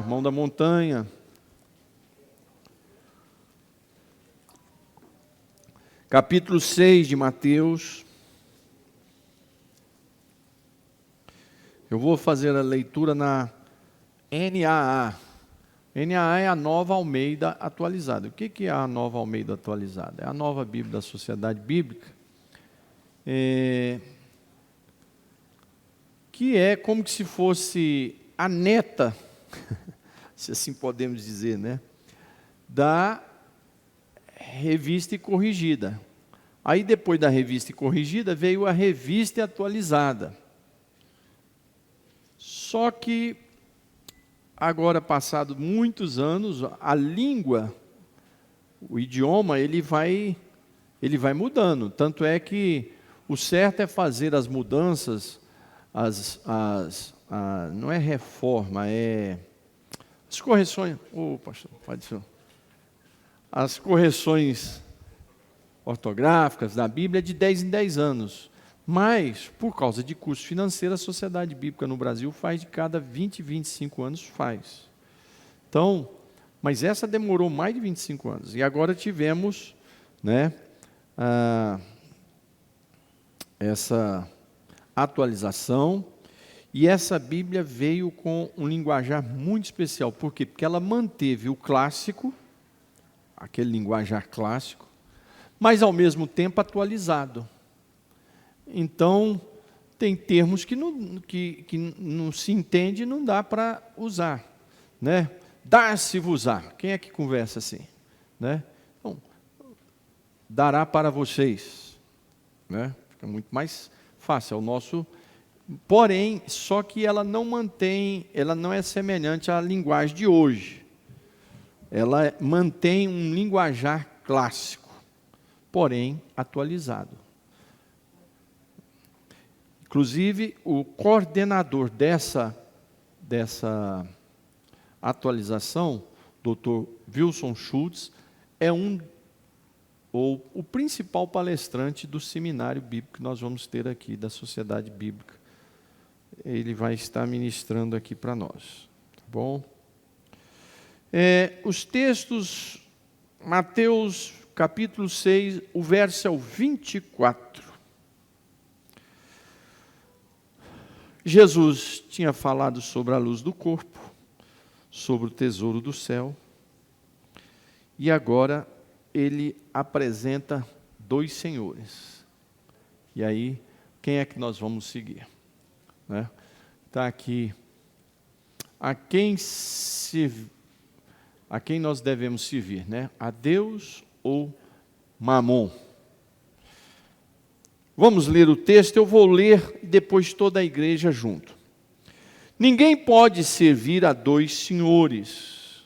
Sermão da Montanha. Capítulo 6 de Mateus. Eu vou fazer a leitura na NAA. NAA é a Nova Almeida Atualizada. O que é a Nova Almeida Atualizada? É a Nova Bíblia da Sociedade Bíblica, que é como se fosse a neta, se assim podemos dizer, né, da Revista e Corrigida. Aí depois da Revista e Corrigida veio a Revista Atualizada. Só que agora, passado muitos anos, a língua, o idioma, ele vai mudando. Tanto é que o certo é fazer as mudanças, não é reforma, é as correções. Pastor, pode ser. As correções ortográficas da Bíblia de 10 em 10 anos. Mas, por causa de custo financeiro, a Sociedade Bíblica no Brasil faz de cada 20, 25 anos faz. Então, mas essa demorou mais de 25 anos. E agora tivemos, né, essa atualização. E essa Bíblia veio com um linguajar muito especial. Por quê? Porque ela manteve o clássico, aquele linguajar clássico, mas ao mesmo tempo atualizado. Então, tem termos que não se entende e não dá para usar, né? Dar-se-vos-á. Quem é que conversa assim, né? Então, dará para vocês, né? Fica muito mais fácil, é o nosso. Porém, só que ela não é semelhante à linguagem de hoje. Ela mantém um linguajar clássico, porém atualizado. Inclusive, o coordenador dessa atualização, Dr. Wilson Schultz, é o principal palestrante do seminário bíblico que nós vamos ter aqui, da Sociedade Bíblica. Ele vai estar ministrando aqui para nós. Tá bom? Os textos, Mateus capítulo 6, o verso é o 24. Jesus tinha falado sobre a luz do corpo, sobre o tesouro do céu, e agora ele apresenta dois senhores. E aí, quem é que nós vamos seguir? Está aqui, a quem nós devemos servir, né? A Deus ou Mamon? Vamos ler o texto, eu vou ler e depois toda a igreja junto. Ninguém pode servir a dois senhores,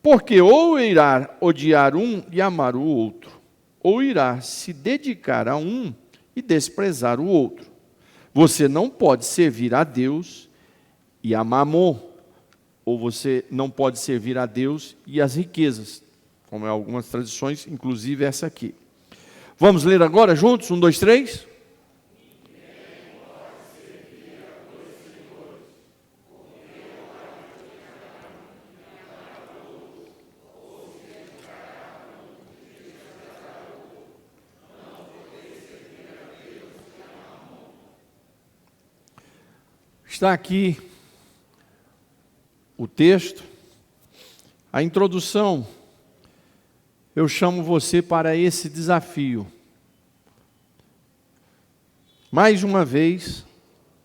porque ou irá odiar um e amar o outro, ou irá se dedicar a um e desprezar o outro. Você não pode servir a Deus e a Mamon, ou você não pode servir a Deus e as riquezas, como em algumas tradições, inclusive essa aqui. Vamos ler agora juntos? 1, 2, 3. Está aqui o texto, a introdução. Eu chamo você para esse desafio. Mais uma vez,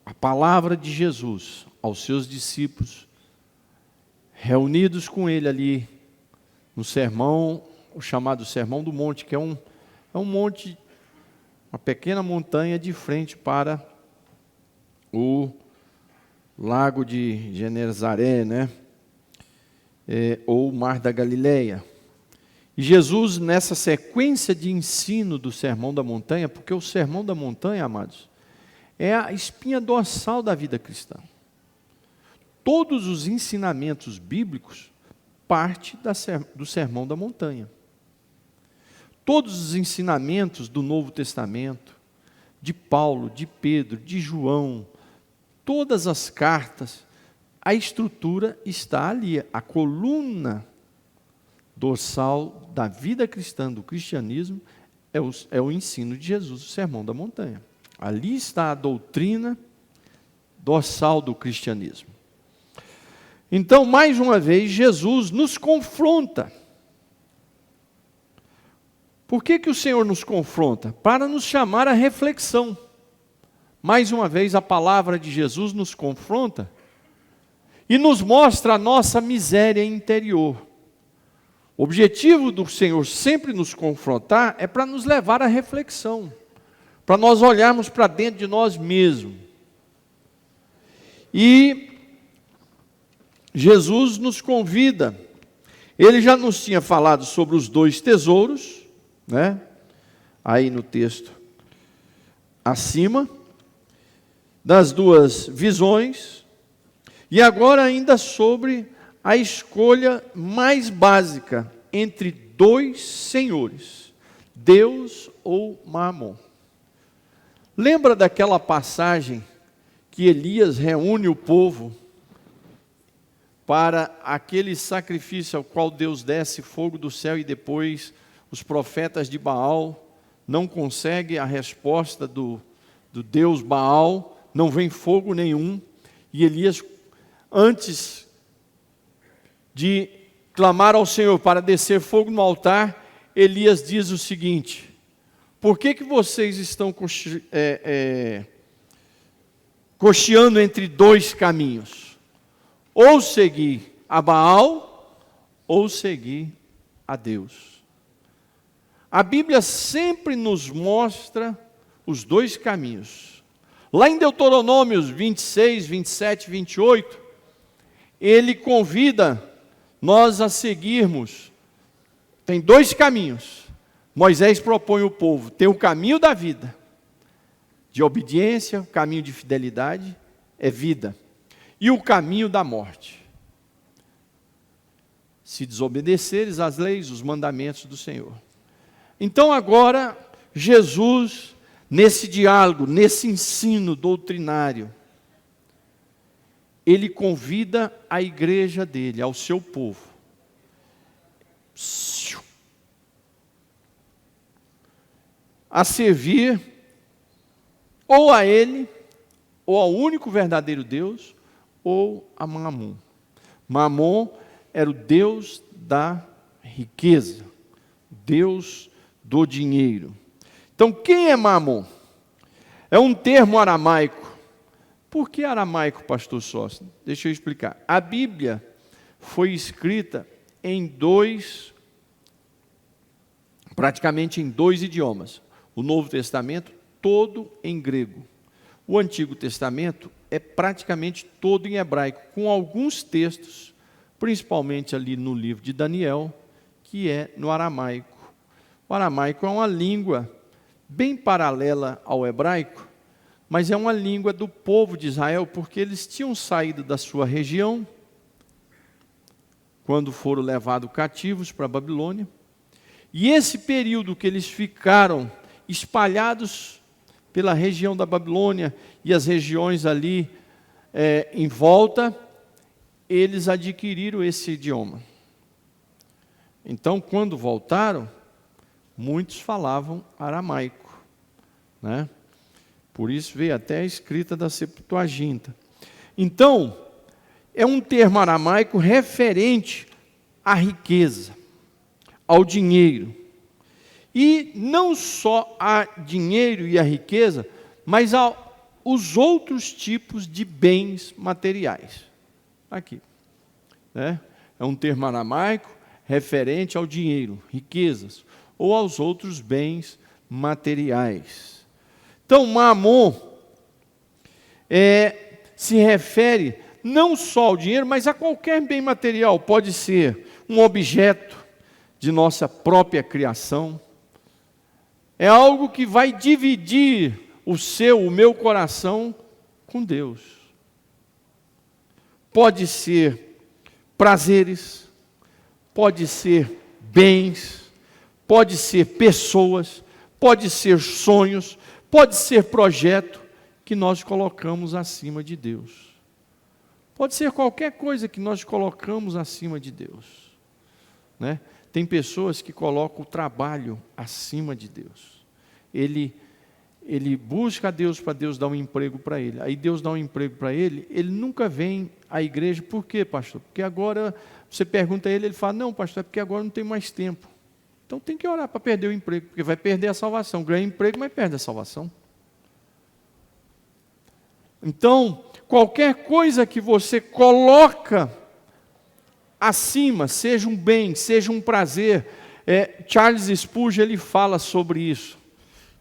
a palavra de Jesus aos seus discípulos, reunidos com ele ali no sermão, o chamado Sermão do Monte, que é um monte, uma pequena montanha de frente para o Lago de Genezaré, né? Ou o Mar da Galileia. E Jesus, nessa sequência de ensino do Sermão da Montanha, porque o Sermão da Montanha, amados, é a espinha dorsal da vida cristã. Todos os ensinamentos bíblicos partem do Sermão da Montanha. Todos os ensinamentos do Novo Testamento, de Paulo, de Pedro, de João, todas as cartas, a estrutura está ali, a coluna dorsal da vida cristã, do cristianismo, é o ensino de Jesus, o Sermão da Montanha. Ali está a doutrina dorsal do cristianismo. Então, mais uma vez, Jesus nos confronta. Por que o Senhor nos confronta? Para nos chamar à reflexão. Mais uma vez, a palavra de Jesus nos confronta e nos mostra a nossa miséria interior. O objetivo do Senhor sempre nos confrontar é para nos levar à reflexão, para nós olharmos para dentro de nós mesmos. E Jesus nos convida. Ele já nos tinha falado sobre os 2 tesouros, né? Aí no texto acima, das 2 visões, e agora ainda sobre a escolha mais básica entre 2 senhores, Deus ou Mamon. Lembra daquela passagem que Elias reúne o povo para aquele sacrifício ao qual Deus desce fogo do céu e depois os profetas de Baal não conseguem a resposta do Deus Baal, não vem fogo nenhum, e Elias, antes de clamar ao Senhor para descer fogo no altar, Elias diz o seguinte: por que vocês estão cocheando entre 2 caminhos? Ou seguir a Baal, ou seguir a Deus. A Bíblia sempre nos mostra os 2 caminhos. Lá em Deuteronômios 26, 27, 28, ele convida nós a seguirmos. Tem 2 caminhos. Moisés propõe ao povo, tem o caminho da vida, de obediência, o caminho de fidelidade, é vida. E o caminho da morte. Se desobedeceres às leis, os mandamentos do Senhor. Então agora, Jesus, nesse diálogo, nesse ensino doutrinário, ele convida a igreja dele, ao seu povo, a servir ou a ele, ou ao único verdadeiro Deus, ou a Mamon. Mamon era o Deus da riqueza, Deus do dinheiro. Então, quem é Mamon? É um termo aramaico. Por que aramaico, pastor Sócio? Deixa eu explicar. A Bíblia foi escrita praticamente em 2 idiomas. O Novo Testamento, todo em grego. O Antigo Testamento é praticamente todo em hebraico, com alguns textos, principalmente ali no livro de Daniel, que é no aramaico. O aramaico é uma língua bem paralela ao hebraico, mas é uma língua do povo de Israel, porque eles tinham saído da sua região, quando foram levados cativos para a Babilônia, e esse período que eles ficaram espalhados pela região da Babilônia e as regiões ali em volta, eles adquiriram esse idioma. Então, quando voltaram, muitos falavam aramaico, né? Por isso veio até a escrita da Septuaginta. Então, é um termo aramaico referente à riqueza, ao dinheiro. E não só a dinheiro e a riqueza, mas aos outros tipos de bens materiais. Aqui, né? É um termo aramaico referente ao dinheiro, riquezas, ou aos outros bens materiais. Então, Mamon se refere não só ao dinheiro, mas a qualquer bem material. Pode ser um objeto de nossa própria criação. É algo que vai dividir o meu coração com Deus. Pode ser prazeres, pode ser bens, pode ser pessoas, pode ser sonhos, pode ser projeto que nós colocamos acima de Deus. Pode ser qualquer coisa que nós colocamos acima de Deus, né? Tem pessoas que colocam o trabalho acima de Deus. Ele busca a Deus para Deus dar um emprego para ele. Aí Deus dá um emprego para ele, ele nunca vem à igreja. Por quê, pastor? Porque agora, você pergunta a ele, ele fala, não, pastor, é porque agora não tem mais tempo. Então tem que orar para perder o emprego, porque vai perder a salvação. Ganha emprego, mas perde a salvação. Então, qualquer coisa que você coloca acima, seja um bem, seja um prazer, Charles Spurgeon, ele fala sobre isso,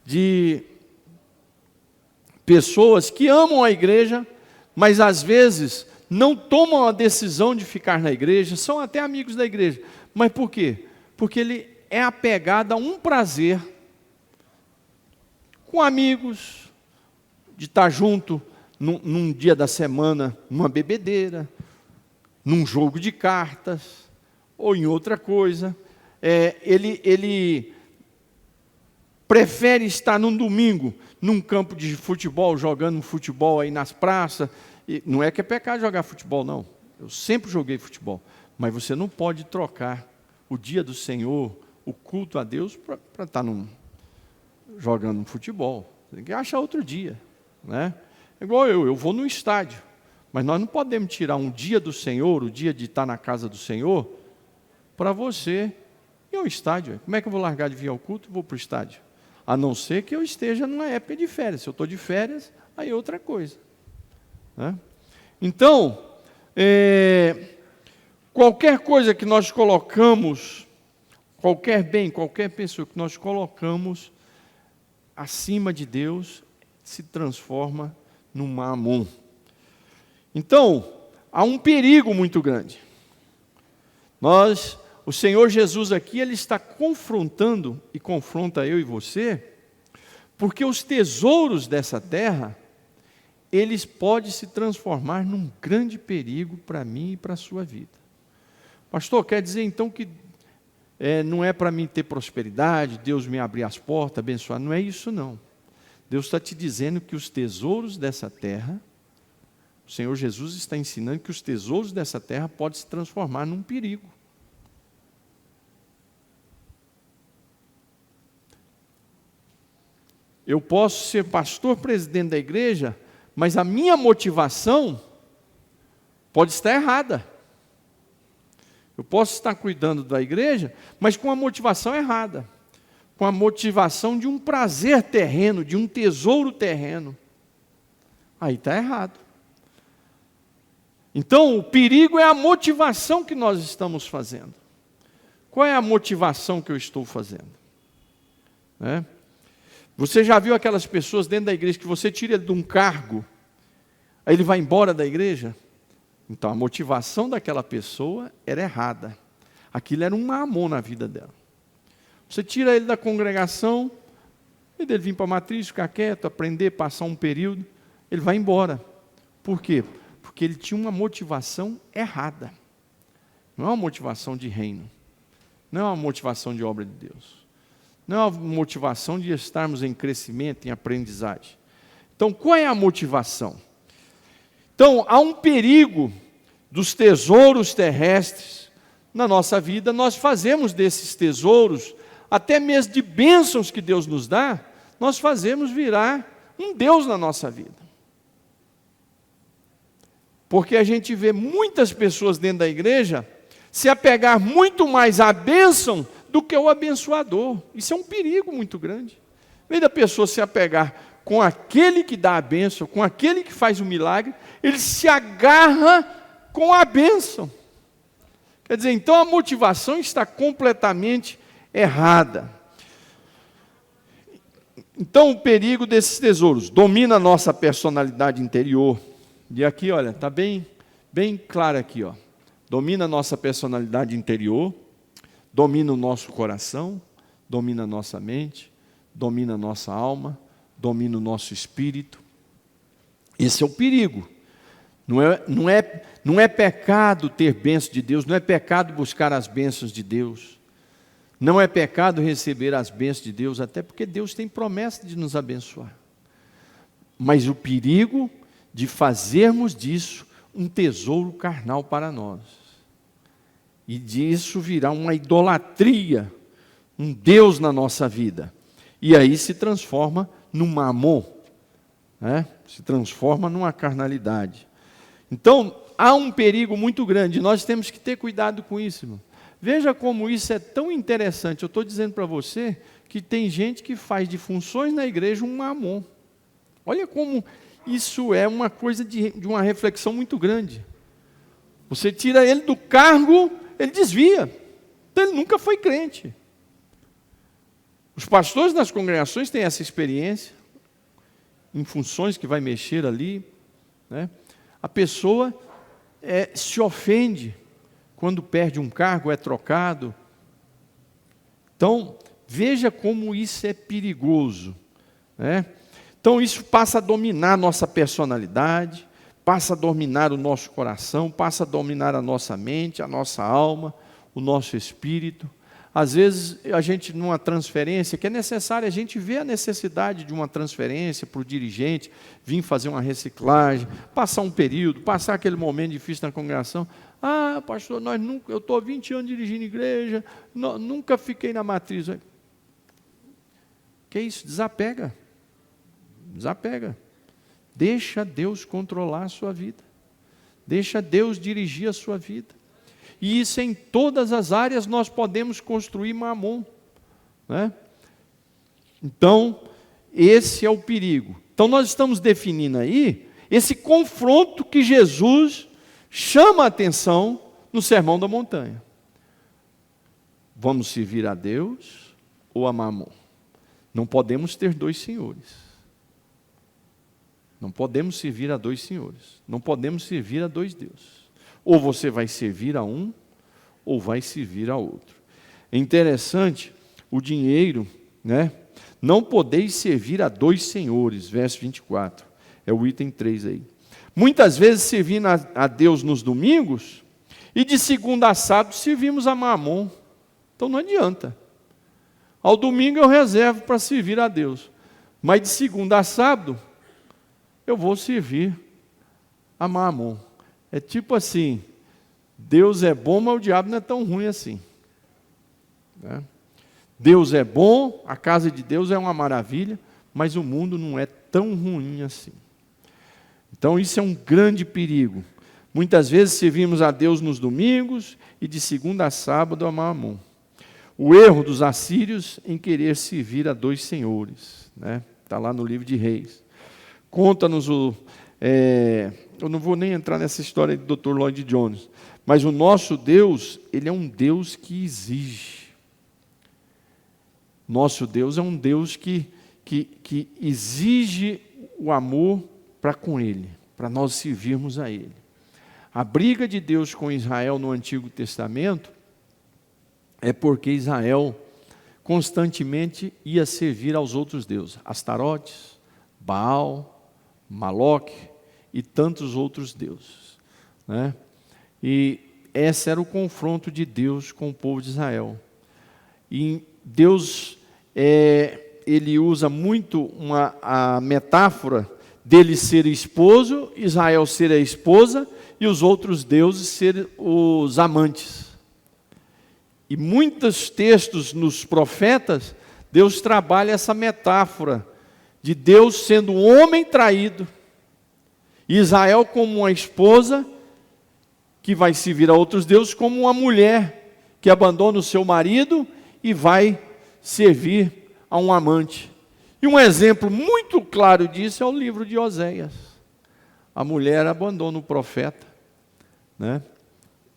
de pessoas que amam a igreja, mas às vezes não tomam a decisão de ficar na igreja, são até amigos da igreja. Mas por quê? Porque ele é apegado a um prazer, com amigos, de estar junto num dia da semana, numa bebedeira, num jogo de cartas, ou em outra coisa. Ele prefere estar num domingo, num campo de futebol, jogando futebol aí nas praças. E não é que é pecado jogar futebol, não. Eu sempre joguei futebol. Mas você não pode trocar o dia do Senhor, o culto a Deus, para estar jogando futebol. Você tem que achar outro dia, né? Igual eu vou no estádio. Mas nós não podemos tirar um dia do Senhor, o dia de estar na casa do Senhor, para você ir ao estádio. Como é que eu vou largar de vir ao culto e vou para o estádio? A não ser que eu esteja numa época de férias. Se eu estou de férias, aí é outra coisa, né? Então, qualquer coisa que nós colocamos, qualquer bem, qualquer pessoa que nós colocamos acima de Deus, se transforma num mamon. Então, há um perigo muito grande. O Senhor Jesus aqui, Ele está confrontando, e confronta eu e você, porque os tesouros dessa terra, eles podem se transformar num grande perigo para mim e para a sua vida. Pastor, quer dizer então que não é para mim ter prosperidade, Deus me abrir as portas, abençoar? Não é isso não. Deus está te dizendo que os tesouros dessa terra, o Senhor Jesus está ensinando que os tesouros dessa terra podem se transformar num perigo. Eu posso ser pastor, presidente da igreja, mas a minha motivação pode estar errada. Eu posso estar cuidando da igreja, mas com a motivação errada. Com a motivação de um prazer terreno, de um tesouro terreno. Aí está errado. Então, o perigo é a motivação que nós estamos fazendo. Qual é a motivação que eu estou fazendo? Você já viu aquelas pessoas dentro da igreja que você tira de um cargo, aí ele vai embora da igreja? Então, a motivação daquela pessoa era errada. Aquilo era um mamon na vida dela. Você tira ele da congregação, e dele vir para a matriz, ficar quieto, aprender, passar um período, ele vai embora. Por quê? Porque ele tinha uma motivação errada. Não é uma motivação de reino. Não é uma motivação de obra de Deus. Não é uma motivação de estarmos em crescimento, em aprendizagem. Então, qual é a motivação? Então, há um perigo dos tesouros terrestres na nossa vida. Nós fazemos desses tesouros, até mesmo de bênçãos que Deus nos dá, nós fazemos virar um Deus na nossa vida. Porque a gente vê muitas pessoas dentro da igreja se apegar muito mais à bênção do que o abençoador. Isso é um perigo muito grande. Em vez da pessoa se apegar com aquele que dá a bênção, com aquele que faz o milagre, ele se agarra com a bênção. Quer dizer, então a motivação está completamente errada. Então o perigo desses tesouros domina a nossa personalidade interior. E aqui, olha, está bem claro aqui, ó. Domina a nossa personalidade interior, domina o nosso coração, domina a nossa mente, domina a nossa alma, domina o nosso espírito. Esse é o perigo. Não é pecado ter bênção de Deus, não é pecado buscar as bênçãos de Deus. Não é pecado receber as bênçãos de Deus, até porque Deus tem promessa de nos abençoar. Mas o perigo de fazermos disso um tesouro carnal para nós. E disso virá uma idolatria, um Deus na nossa vida. E aí se transforma num mamon, né? Se transforma numa carnalidade. Então, há um perigo muito grande, nós temos que ter cuidado com isso, irmão. Veja como isso é tão interessante. Eu estou dizendo para você que tem gente que faz de funções na igreja um mamon. Olha como isso é uma coisa de uma reflexão muito grande. Você tira ele do cargo, ele desvia. Então ele nunca foi crente. Os pastores das congregações têm essa experiência, em funções que vai mexer ali, né? A pessoa se ofende quando perde um cargo, é trocado. Então, veja como isso é perigoso, né? Então, isso passa a dominar a nossa personalidade, passa a dominar o nosso coração, passa a dominar a nossa mente, a nossa alma, o nosso espírito. Às vezes, a gente, numa transferência, que é necessária, a gente vê a necessidade de uma transferência para o dirigente, vir fazer uma reciclagem, passar um período, passar aquele momento difícil na congregação. Ah, pastor, eu estou há 20 anos dirigindo igreja, nunca fiquei na matriz. Que isso? Desapega. Desapega. Deixa Deus controlar a sua vida. Deixa Deus dirigir a sua vida. E isso em todas as áreas nós podemos construir mamon, né? Então, esse é o perigo. Então, nós estamos definindo aí esse confronto que Jesus chama a atenção no Sermão da Montanha. Vamos servir a Deus ou a mamon? Não podemos ter dois senhores. Não podemos servir a dois senhores. Não podemos servir a dois deuses. Ou você vai servir a um, ou vai servir a outro. É interessante, o dinheiro, né? Não podeis servir a dois senhores, verso 24. É o item 3 aí. Muitas vezes servindo a Deus nos domingos, e de segunda a sábado servimos a mamon. Então não adianta. Ao domingo eu reservo para servir a Deus. Mas de segunda a sábado, eu vou servir a mamon. É tipo assim, Deus é bom, mas o diabo não é tão ruim assim, né? Deus é bom, a casa de Deus é uma maravilha, mas o mundo não é tão ruim assim. Então isso é um grande perigo. Muitas vezes servimos a Deus nos domingos e de segunda a sábado a mamon. O erro dos assírios em querer servir a dois senhores, né? Está lá no livro de Reis. Conta-nos eu não vou nem entrar nessa história do Dr. Lloyd Jones, mas o nosso Deus, ele é um Deus que exige. Nosso Deus é um Deus que exige o amor para com Ele, para nós servirmos a Ele. A briga de Deus com Israel no Antigo Testamento é porque Israel constantemente ia servir aos outros deuses, Astarotes, Baal, Maloque e tantos outros deuses, né? E esse era o confronto de Deus com o povo de Israel. E Deus, ele usa muito a metáfora dele ser esposo, Israel ser a esposa e os outros deuses serem os amantes. E muitos textos nos profetas, Deus trabalha essa metáfora de Deus sendo um homem traído, Israel como uma esposa que vai servir a outros deuses, como uma mulher que abandona o seu marido e vai servir a um amante. E um exemplo muito claro disso é o livro de Oséias. A mulher abandona o profeta, né?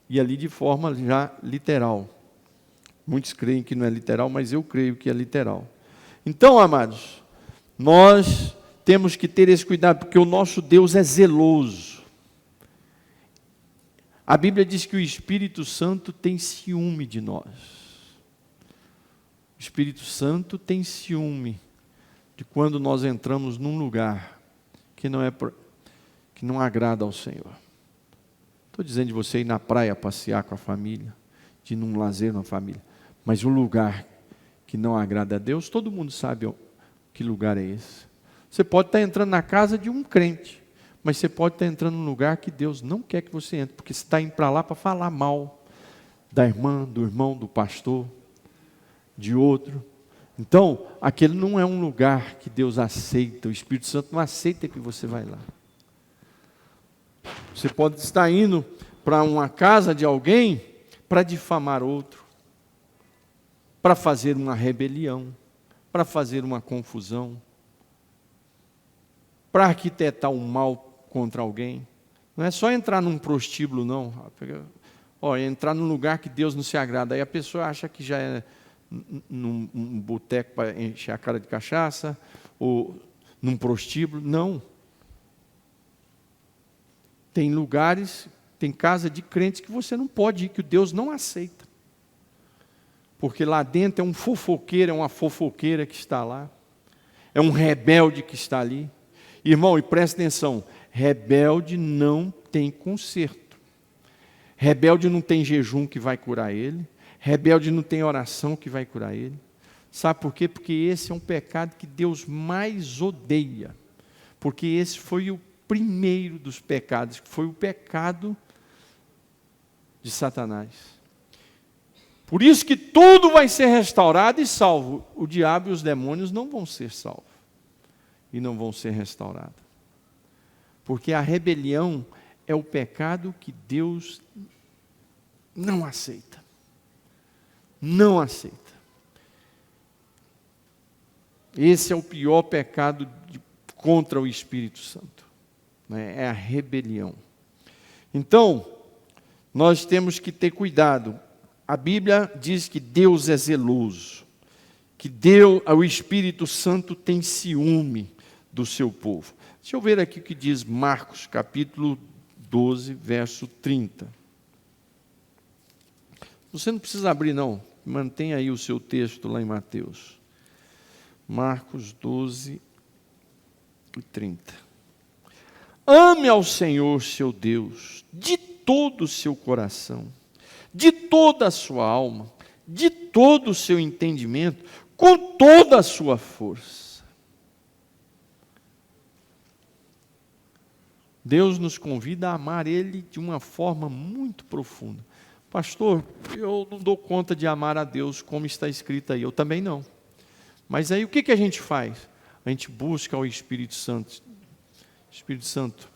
E ali de forma já literal. Muitos creem que não é literal, mas eu creio que é literal. Então, amados, nós temos que ter esse cuidado, porque o nosso Deus é zeloso. A Bíblia diz que o Espírito Santo tem ciúme de nós. O Espírito Santo tem ciúme de quando nós entramos num lugar que não agrada ao Senhor. Estou dizendo de você ir na praia passear com a família, de ir num lazer na família, mas um lugar que não agrada a Deus, todo mundo sabe que lugar é esse. Você pode estar entrando na casa de um crente, Mas você pode estar entrando num lugar que Deus não quer que você entre, porque você está indo para lá para falar mal da irmã, do irmão, do pastor, de outro. Então, aquele não é um lugar que Deus aceita, o Espírito Santo não aceita que você vai lá. Você pode estar indo para uma casa de alguém para difamar outro, para fazer uma rebelião, para fazer uma confusão, para arquitetar um mal contra alguém. Não é só entrar num prostíbulo, não. Entrar num lugar que Deus não se agrada. Aí a pessoa acha que já é num boteco para encher a cara de cachaça, ou num prostíbulo. Não. Tem lugares, tem casa de crentes que você não pode ir, que Deus não aceita. Porque lá dentro é um fofoqueiro, é uma fofoqueira que está lá. É um rebelde que está ali. Irmão, e presta atenção, rebelde não tem conserto. Rebelde não tem jejum que vai curar ele. Rebelde não tem oração que vai curar ele. Sabe por quê? Porque esse é um pecado que Deus mais odeia. Porque esse foi o primeiro dos pecados, que foi o pecado de Satanás. Por isso que tudo vai ser restaurado e salvo. O diabo e os demônios não vão ser salvos. E não vão ser restaurados. Porque a rebelião é o pecado que Deus não aceita. Não aceita. Esse é o pior pecado contra o Espírito Santo. É a rebelião. Então, nós temos que ter cuidado. A Bíblia diz que Deus é zeloso. Que o Espírito Santo tem ciúme do seu povo. Deixa eu ver aqui o que diz Marcos, capítulo 12, verso 30. Você não precisa abrir, não. Mantenha aí o seu texto lá em Mateus. Marcos 12 e 30. Ame ao Senhor, seu Deus, de todo o seu coração, de toda a sua alma, de todo o seu entendimento, com toda a sua força. Deus nos convida a amar Ele de uma forma muito profunda. Pastor, eu não dou conta de amar a Deus como está escrito aí. Eu também não. Mas aí o que a gente faz? A gente busca o Espírito Santo. Espírito Santo,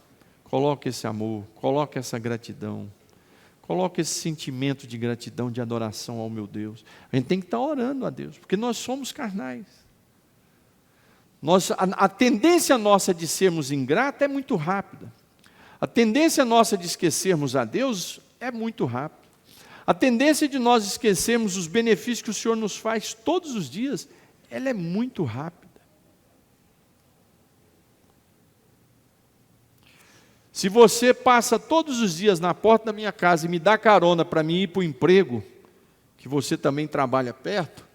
coloque esse amor, coloque essa gratidão, coloque esse sentimento de gratidão, de adoração ao meu Deus. A gente tem que estar orando a Deus, porque nós somos carnais. A tendência nossa de sermos ingratos é muito rápida. A tendência nossa de esquecermos a Deus é muito rápida. A tendência de nós esquecermos os benefícios que o Senhor nos faz todos os dias, ela é muito rápida. Se você passa todos os dias na porta da minha casa e me dá carona para mim ir para o emprego, que você também trabalha perto,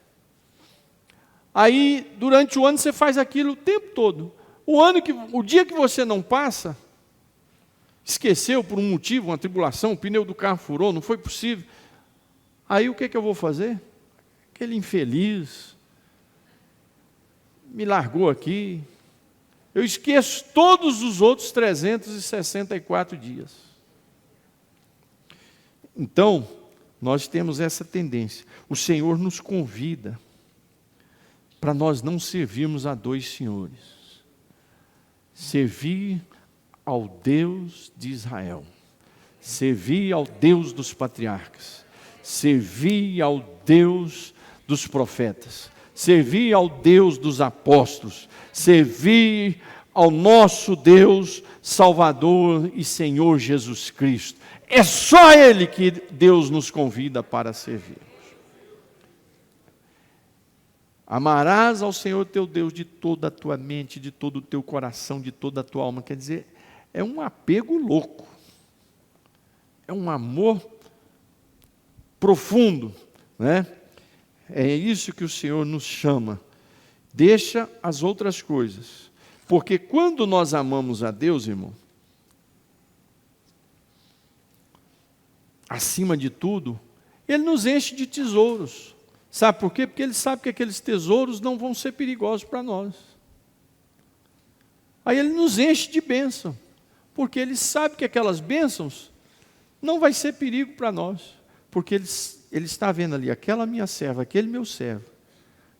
aí durante o ano você faz aquilo o tempo todo. O dia que você não passa, esqueceu por um motivo, uma tribulação, o pneu do carro furou, não foi possível. Aí o que eu vou fazer? Aquele infeliz me largou aqui. Eu esqueço todos os outros 364 dias. Então, nós temos essa tendência. O Senhor nos convida para nós não servirmos a dois senhores. Servir ao Deus de Israel. Servir ao Deus dos patriarcas. Servir ao Deus dos profetas. Servir ao Deus dos apóstolos. Servir ao nosso Deus, Salvador e Senhor Jesus Cristo. É só Ele que Deus nos convida para servir. Amarás ao Senhor teu Deus de toda a tua mente, de todo o teu coração, de toda a tua alma. Quer dizer, é um apego louco. É um amor profundo, né? É isso que o Senhor nos chama. Deixa as outras coisas. Porque quando nós amamos a Deus, irmão, acima de tudo, Ele nos enche de tesouros. Sabe por quê? Porque Ele sabe que aqueles tesouros não vão ser perigosos para nós. Aí Ele nos enche de bênção. porque Ele sabe que aquelas bênçãos não vai ser perigo para nós, porque Ele está vendo ali, aquela minha serva, aquele meu servo,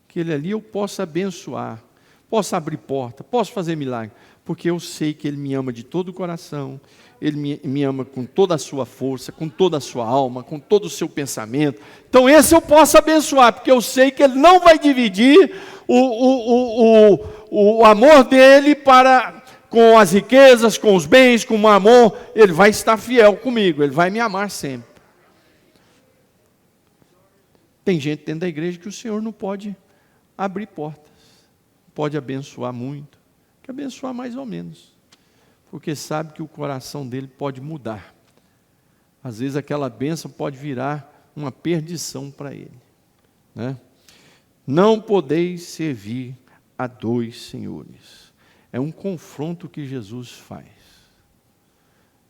que Ele ali eu possa abençoar, posso abrir porta, posso fazer milagre, porque eu sei que Ele me ama de todo o coração, Ele me ama com toda a sua força, com toda a sua alma, com todo o seu pensamento. Então esse eu posso abençoar, porque eu sei que Ele não vai dividir o amor dEle com as riquezas, com os bens, com o mamon. Ele vai estar fiel comigo, Ele vai me amar sempre. Tem gente dentro da igreja que o Senhor não pode abrir portas, pode abençoar muito, que abençoar mais ou menos, porque sabe que o coração dele pode mudar. Às vezes aquela bênção pode virar uma perdição para ele, né? Não podeis servir a dois senhores. É um confronto que Jesus faz.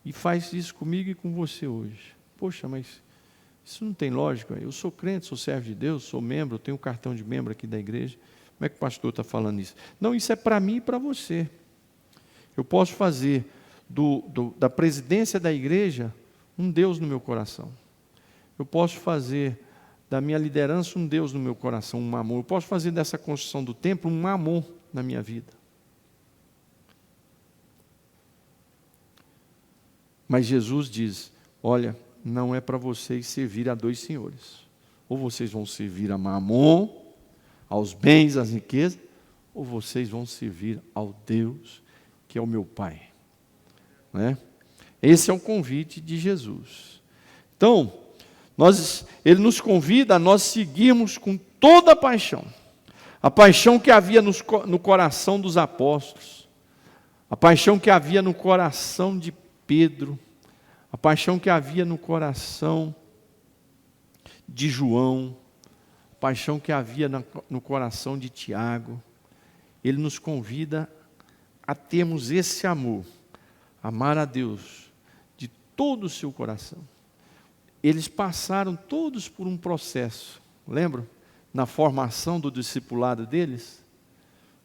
E faz isso comigo e com você hoje. Poxa, mas isso não tem lógica. Eu sou crente, sou servo de Deus, sou membro, eu tenho um cartão de membro aqui da igreja. Como é que o pastor está falando isso? Não, isso é para mim e para você. Eu posso fazer da presidência da igreja um Deus no meu coração. Eu posso fazer da minha liderança um Deus no meu coração, um amor. Eu posso fazer dessa construção do templo um amor na minha vida. Mas Jesus diz, olha, não é para vocês servir a dois senhores. Ou vocês vão servir a Mamon, aos bens, às riquezas, ou vocês vão servir ao Deus, que é o meu Pai. Né? Esse é o convite de Jesus. Então, Ele nos convida a nós seguirmos com toda a paixão que havia no coração dos apóstolos, a paixão que havia no coração de Pedro, a paixão que havia no coração de João, a paixão que havia no coração de Tiago. Ele nos convida a termos esse amor, amar a Deus de todo o seu coração. Eles passaram todos por um processo, lembram? Na formação do discipulado deles,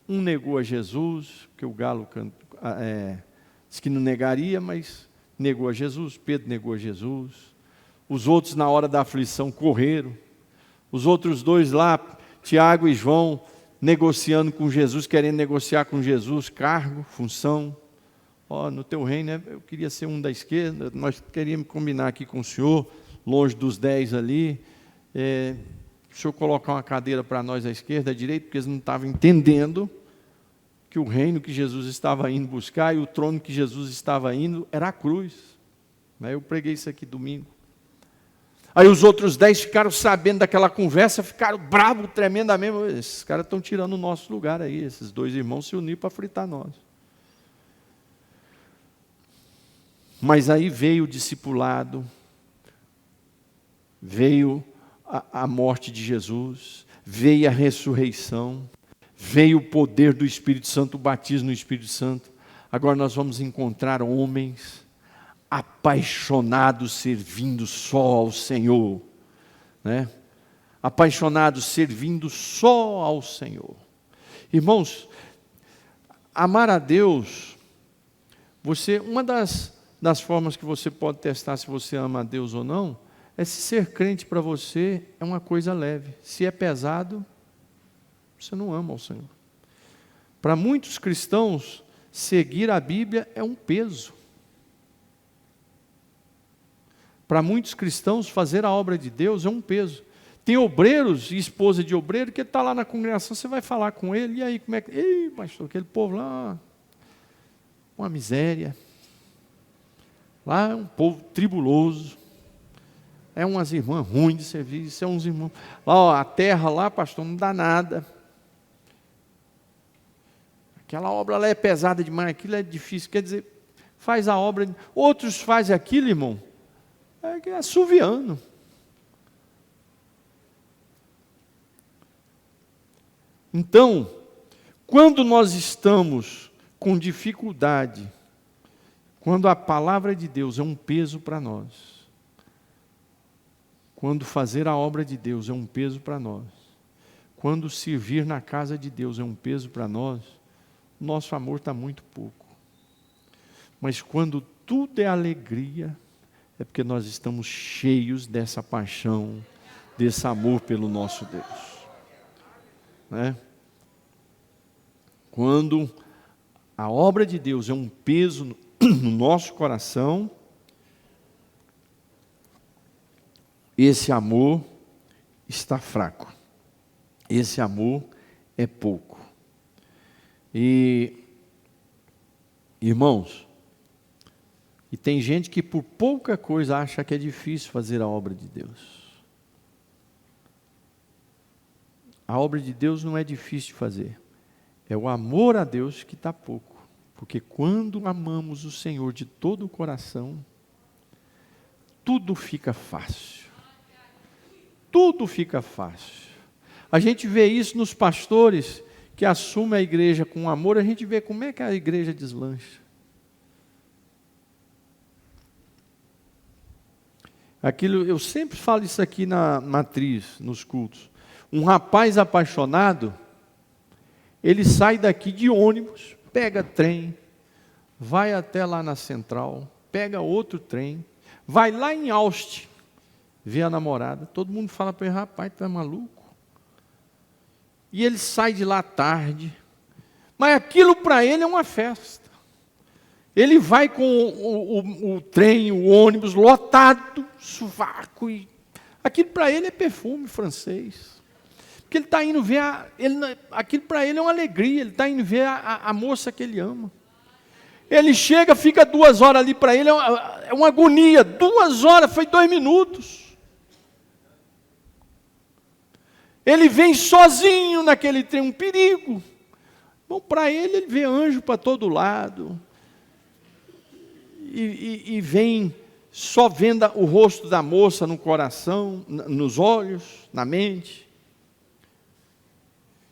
um negou a Jesus, porque o galo disse que não negaria, mas negou a Jesus. Pedro negou a Jesus. Os outros na hora da aflição correram. Os outros dois lá, Tiago e João, negociando com Jesus, querendo negociar com Jesus, cargo, função. No teu reino, eu queria ser um da esquerda, nós queríamos combinar aqui com o senhor, longe dos 10 ali, o senhor colocar uma cadeira para nós à esquerda, à direita, porque eles não estavam entendendo que o reino que Jesus estava indo buscar e o trono que Jesus estava indo era a cruz. Eu preguei isso aqui domingo. Aí os outros 10 ficaram sabendo daquela conversa, ficaram bravos tremendamente. Esses caras estão tirando o nosso lugar aí, esses dois irmãos se uniram para fritar nós. Mas aí veio o discipulado, veio a morte de Jesus, veio a ressurreição, veio o poder do Espírito Santo, o batismo no Espírito Santo. Agora nós vamos encontrar homens apaixonados servindo só ao Senhor, né? Apaixonados servindo só ao Senhor. Irmãos, amar a Deus, uma das formas que você pode testar se você ama a Deus ou não, é se ser crente para você é uma coisa leve. Se é pesado, você não ama o Senhor. Para muitos cristãos, seguir a Bíblia é um peso. Para muitos cristãos, fazer a obra de Deus é um peso. Tem obreiros e esposa de obreiro que está lá na congregação, você vai falar com ele, e aí como é que... Ei, pastor, aquele povo lá, uma miséria. Lá é um povo tribuloso. É umas irmãs ruins de serviço, é uns irmãos... Lá, a terra lá, pastor, não dá nada. Aquela obra lá é pesada demais, aquilo é difícil. Quer dizer, faz a obra... Outros fazem aquilo, irmão, é assoviando. Então, quando nós estamos com dificuldade, quando a palavra de Deus é um peso para nós, quando fazer a obra de Deus é um peso para nós, quando servir na casa de Deus é um peso para nós, nosso amor está muito pouco. Mas quando tudo é alegria, é porque nós estamos cheios dessa paixão, desse amor pelo nosso Deus. Né? Quando a obra de Deus é um peso no nosso coração, esse amor está fraco. Esse amor é pouco. E, irmãos, e tem gente que por pouca coisa acha que é difícil fazer a obra de Deus. A obra de Deus não é difícil de fazer. É o amor a Deus que está pouco. Porque quando amamos o Senhor de todo o coração, tudo fica fácil. Tudo fica fácil. A gente vê isso nos pastores que assumem a igreja com amor, a gente vê como é que a igreja deslancha. Eu sempre falo isso aqui na matriz, nos cultos. Um rapaz apaixonado, ele sai daqui de ônibus, pega trem, vai até lá na central, pega outro trem, vai lá em Austin, vê a namorada, todo mundo fala para ele, rapaz, tu é maluco? E ele sai de lá tarde, mas aquilo para ele é uma festa. Ele vai com o trem, o ônibus lotado, sovaco, e aquilo para ele é perfume francês. Porque ele está indo ver, aquilo para ele é uma alegria, ele está indo ver a moça que ele ama. Ele chega, fica 2 horas ali, para ele é uma agonia, 2 horas, foi 2 minutos. Ele vem sozinho naquele trem, um perigo. Bom, para ele vê anjo para todo lado. E vem só vendo o rosto da moça no coração, nos olhos, na mente.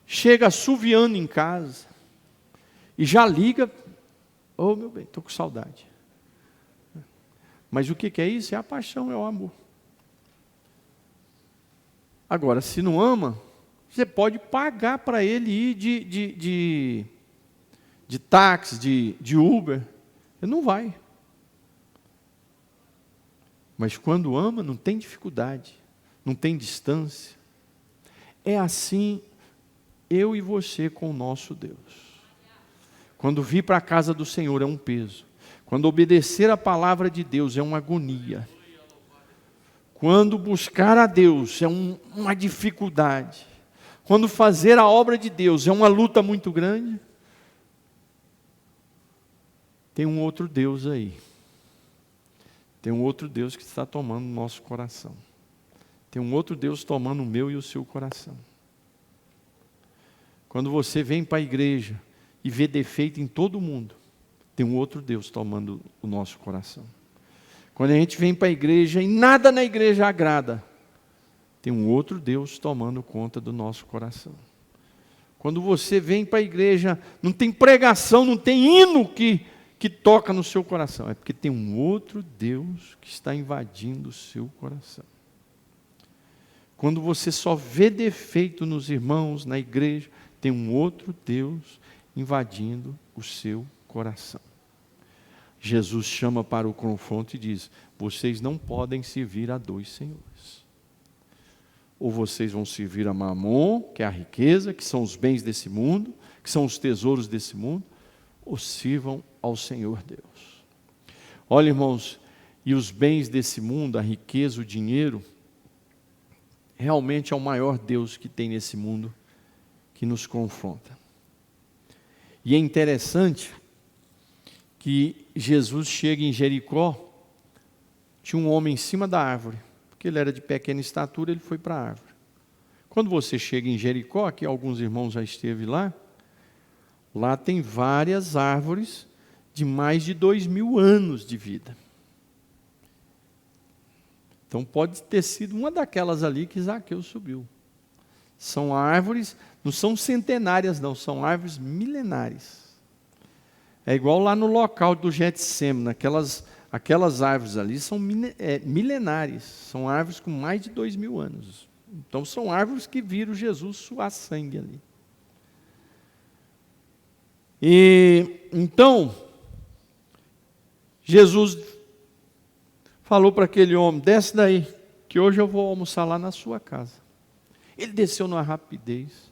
Chega assoviando em casa. E já liga, oh meu bem, estou com saudade. Mas o que é isso? É a paixão, é o amor. Agora, se não ama, você pode pagar para ele ir de táxi, de Uber. Ele não vai. Mas quando ama, não tem dificuldade, não tem distância. É assim eu e você com o nosso Deus. Quando vir para a casa do Senhor é um peso. Quando obedecer a palavra de Deus é uma agonia. Quando buscar a Deus é uma dificuldade. Quando fazer a obra de Deus é uma luta muito grande. Tem um outro Deus aí. Tem um outro Deus que está tomando o nosso coração. Tem um outro Deus tomando o meu e o seu coração. Quando você vem para a igreja e vê defeito em todo mundo, tem um outro Deus tomando o nosso coração. Quando a gente vem para a igreja e nada na igreja agrada, tem um outro Deus tomando conta do nosso coração. Quando você vem para a igreja, não tem pregação, não tem hino que toca no seu coração, é porque tem um outro Deus que está invadindo o seu coração. Quando você só vê defeito nos irmãos, na igreja, tem um outro Deus invadindo o seu coração. Jesus chama para o confronto e diz, vocês não podem servir a 2 senhores. Ou vocês vão servir a Mamon, que é a riqueza, que são os bens desse mundo, que são os tesouros desse mundo, ou sirvam ao Senhor Deus. Olha, irmãos, e os bens desse mundo, a riqueza, o dinheiro, realmente é o maior Deus que tem nesse mundo, que nos confronta. E é interessante que Jesus chega em Jericó, tinha um homem em cima da árvore, porque ele era de pequena estatura, ele foi para a árvore. Quando você chega em Jericó, que alguns irmãos já esteve lá tem várias árvores de mais de 2000 anos de vida. Então pode ter sido uma daquelas ali que Zaqueu subiu. São árvores, não são centenárias não, são árvores milenares. É igual lá no local do Getsemane, aquelas árvores ali são milenares, são árvores com mais de 2000 anos. Então são árvores que viram Jesus suar sangue ali. E então, Jesus falou para aquele homem: desce daí, que hoje eu vou almoçar lá na sua casa. Ele desceu numa rapidez.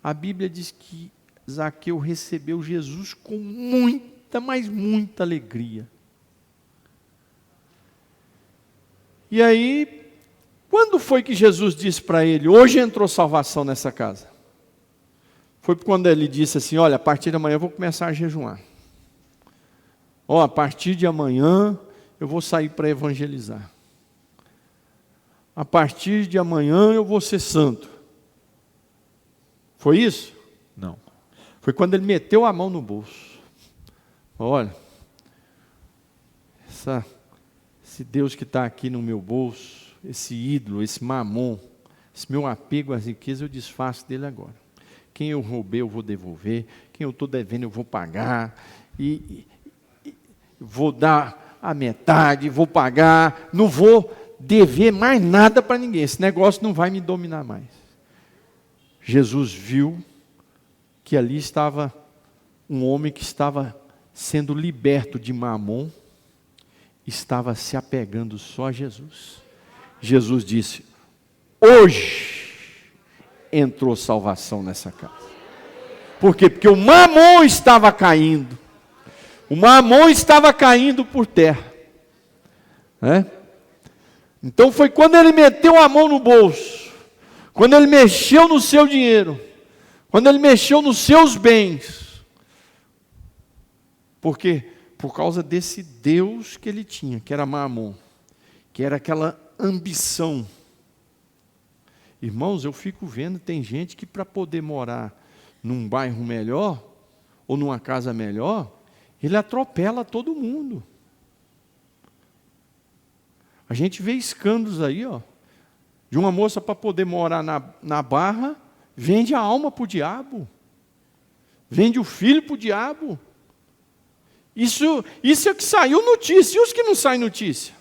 A Bíblia diz que Zaqueu recebeu Jesus com muita, mas muita alegria. E aí, quando foi que Jesus disse para ele: hoje entrou salvação nessa casa? Foi quando ele disse assim: olha, a partir de amanhã eu vou começar a jejuar. Ó, a partir de amanhã eu vou sair para evangelizar. A partir de amanhã eu vou ser santo. Foi isso? Não. Foi quando ele meteu a mão no bolso. Olha, esse Deus que está aqui no meu bolso, esse ídolo, esse mamon, esse meu apego às riquezas, eu desfaço dele agora. Quem eu roubei eu vou devolver, quem eu estou devendo eu vou pagar, e vou dar a metade, vou pagar, não vou dever mais nada para ninguém, esse negócio não vai me dominar mais. Jesus viu que ali estava um homem que estava sendo liberto de mamon, estava se apegando só a Jesus. Jesus disse: hoje entrou salvação nessa casa. Por quê? Porque o mamon estava caindo. O mamon estava caindo por terra. Então foi quando ele meteu a mão no bolso, quando ele mexeu no seu dinheiro, quando ele mexeu nos seus bens. Por quê? Por causa desse Deus que ele tinha, que era Mamon, que era aquela ambição. Irmãos, eu fico vendo, tem gente que para poder morar num bairro melhor, ou numa casa melhor, ele atropela todo mundo. A gente vê escândalos aí, de uma moça para poder morar na Barra, vende a alma para o diabo, vende o filho para o diabo. Isso é o que saiu notícia, e os que não saem notícia?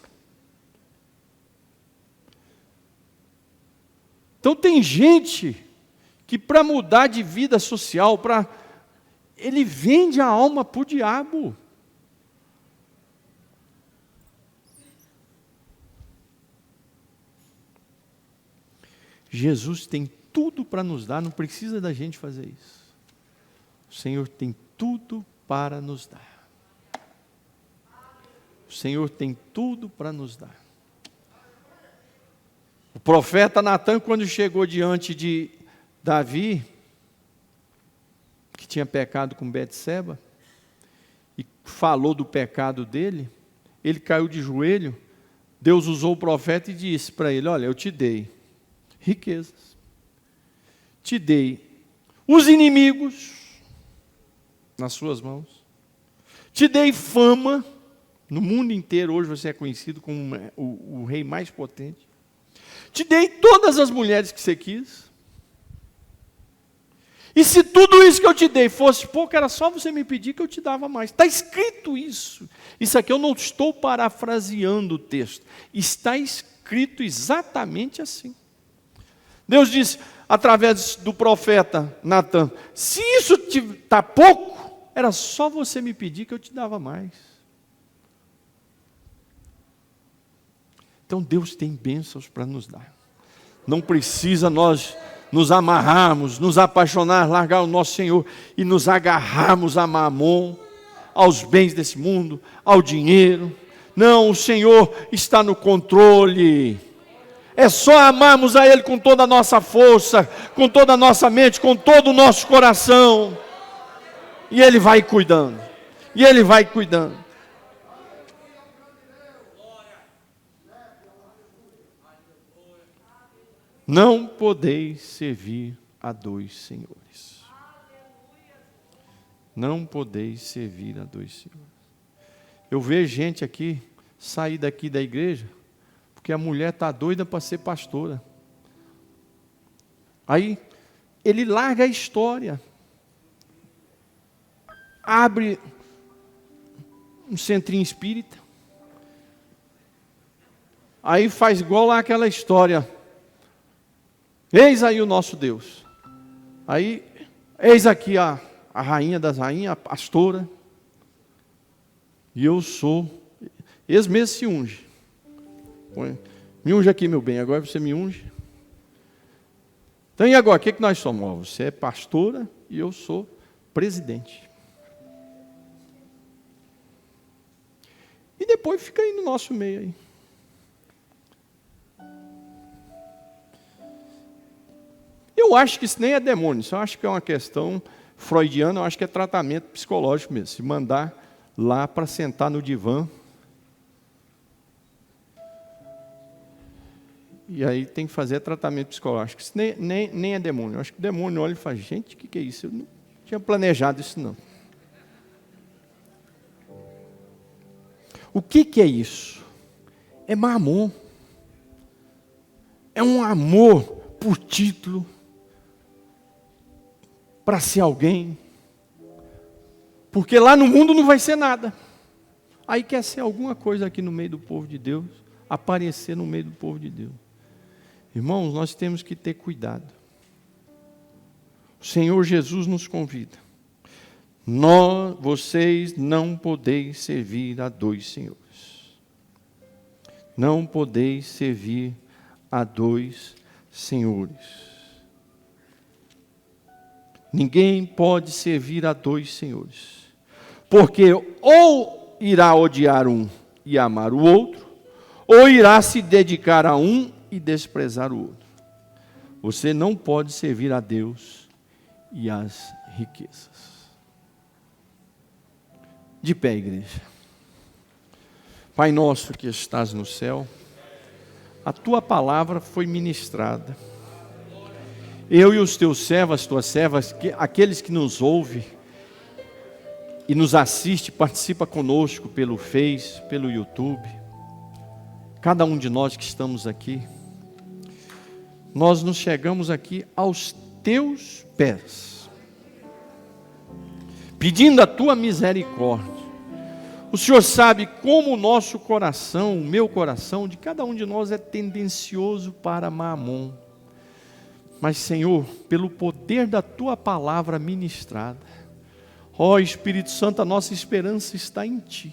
Então tem gente que para mudar de vida social, ele vende a alma para o diabo. Jesus tem tudo para nos dar, não precisa da gente fazer isso. O Senhor tem tudo para nos dar. O Senhor tem tudo para nos dar. O profeta Natan, quando chegou diante de Davi, que tinha pecado com Betseba, e falou do pecado dele, ele caiu de joelho. Deus usou o profeta e disse para ele: olha, eu te dei riquezas, te dei os inimigos nas suas mãos, te dei fama, no mundo inteiro hoje você é conhecido como o rei mais potente, te dei todas as mulheres que você quis, e se tudo isso que eu te dei fosse pouco, era só você me pedir que eu te dava mais. Está escrito isso. Isso aqui eu não estou parafraseando o texto, está escrito exatamente assim. Deus disse, através do profeta Natan: se isso está pouco, era só você me pedir que eu te dava mais. Então Deus tem bênçãos para nos dar. Não precisa nós nos amarrarmos, nos apaixonar, largar o nosso Senhor e nos agarrarmos a Mamon, aos bens desse mundo, ao dinheiro. Não, o Senhor está no controle. É só amarmos a Ele com toda a nossa força, com toda a nossa mente, com todo o nosso coração. E Ele vai cuidando. E Ele vai cuidando. Não podeis servir a dois senhores. Não podeis servir a dois senhores. Eu vejo gente aqui, sair daqui da igreja, porque a mulher está doida para ser pastora. Aí, ele larga a história. Abre um centrinho espírita. Aí faz igual lá aquela história. Eis aí o nosso Deus. Aí, eis aqui a rainha das rainhas, a pastora. E eu sou Esse mês se unge. Me unge aqui, meu bem, agora você me unge. Então, e agora, o que nós somos? Você é pastora e eu sou presidente. E depois fica aí no nosso meio aí. Eu acho que isso nem é demônio, isso eu acho que é uma questão freudiana, eu acho que é tratamento psicológico mesmo. Se mandar lá para sentar no divã. E aí tem que fazer tratamento psicológico. Isso nem é demônio. Eu acho que o demônio olha e fala, gente, o que é isso? Eu não tinha planejado isso não. O que é isso? É mamon. É um amor por título, para ser alguém. Porque lá no mundo não vai ser nada. Aí quer ser alguma coisa aqui no meio do povo de Deus, aparecer no meio do povo de Deus. Irmãos, nós temos que ter cuidado. O Senhor Jesus nos convida. Vocês não podeis servir a dois senhores. Não podeis servir a dois senhores. Ninguém pode servir a dois senhores. Porque ou irá odiar um e amar o outro, ou irá se dedicar a um e desprezar o outro. Você não pode servir a Deus e às riquezas. De pé, igreja. Pai nosso que estás no céu, a tua palavra foi ministrada. Eu e os teus servos, as tuas servas, aqueles que nos ouvem e nos assiste, participa conosco pelo Face, pelo YouTube. Cada um de nós que estamos aqui, nós nos chegamos aqui aos teus pés, pedindo a tua misericórdia. O Senhor sabe como o nosso coração, o meu coração, de cada um de nós é tendencioso para mamon. Mas, Senhor, pelo poder da tua palavra ministrada, ó Espírito Santo, a nossa esperança está em ti.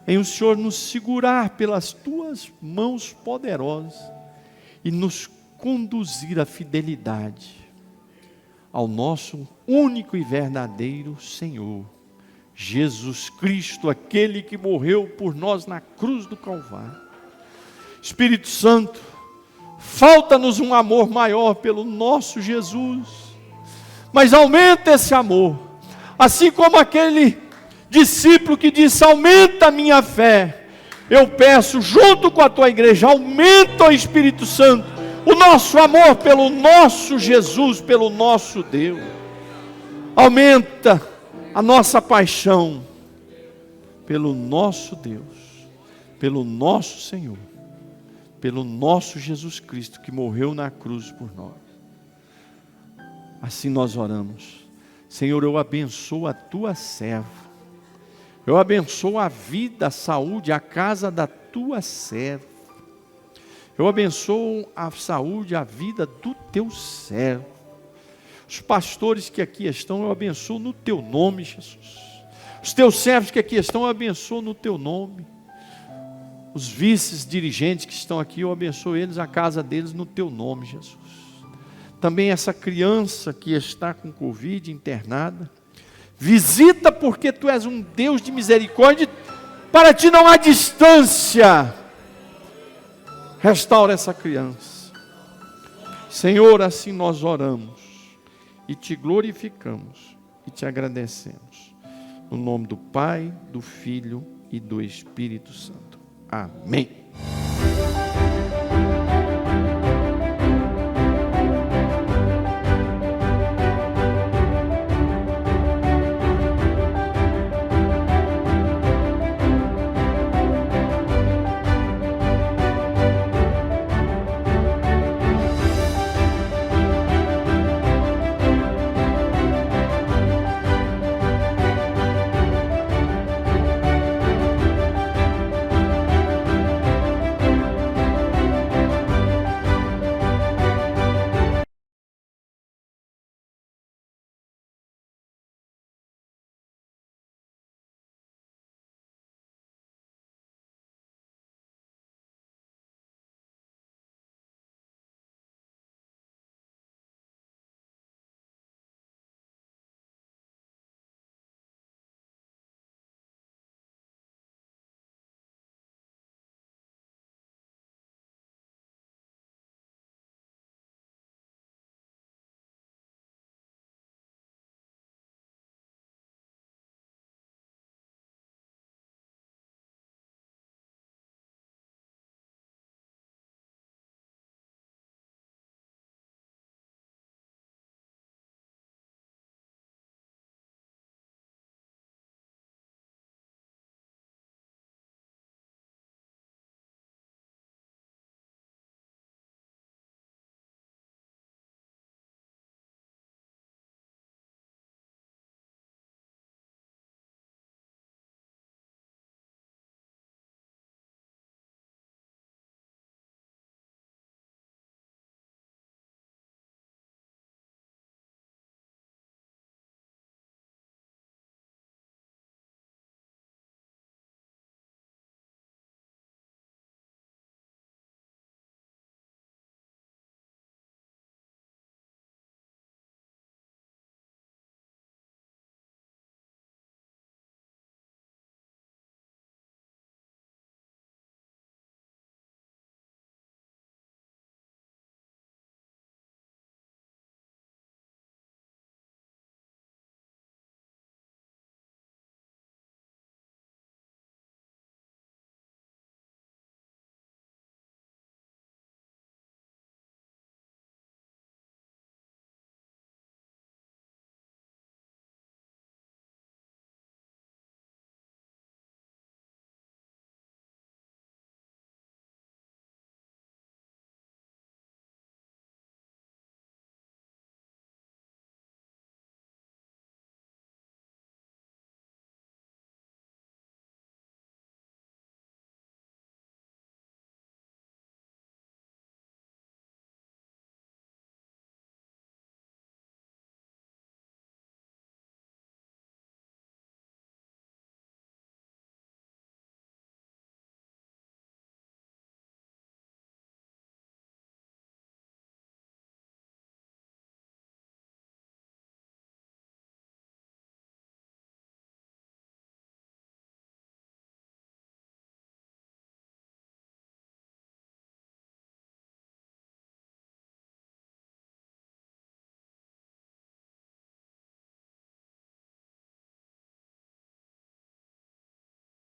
Em o Senhor nos segurar pelas tuas mãos poderosas e nos conduzir à fidelidade ao nosso único e verdadeiro Senhor, Jesus Cristo, aquele que morreu por nós na cruz do Calvário. Espírito Santo, falta-nos um amor maior pelo nosso Jesus, mas aumenta esse amor, assim como aquele discípulo que disse, aumenta a minha fé. Eu peço, junto com a tua igreja, aumenta, ó Espírito Santo, o nosso amor pelo nosso Jesus, pelo nosso Deus. Aumenta a nossa paixão pelo nosso Deus, pelo nosso Senhor, pelo nosso Jesus Cristo que morreu na cruz por nós. Assim nós oramos. Senhor, eu abençoo a tua serva. Eu abençoo a vida, a saúde, a casa da tua serva. Eu abençoo a saúde, a vida do teu servo. Os pastores que aqui estão, eu abençoo no teu nome, Jesus. Os teus servos que aqui estão, eu abençoo no teu nome. Os vices dirigentes que estão aqui, eu abençoo eles, a casa deles, no teu nome, Jesus. Também essa criança que está com Covid internada, visita, porque tu és um Deus de misericórdia, para ti não há distância. Restaura essa criança. Senhor, assim nós oramos e te glorificamos e te agradecemos. No nome do Pai, do Filho e do Espírito Santo. Amém.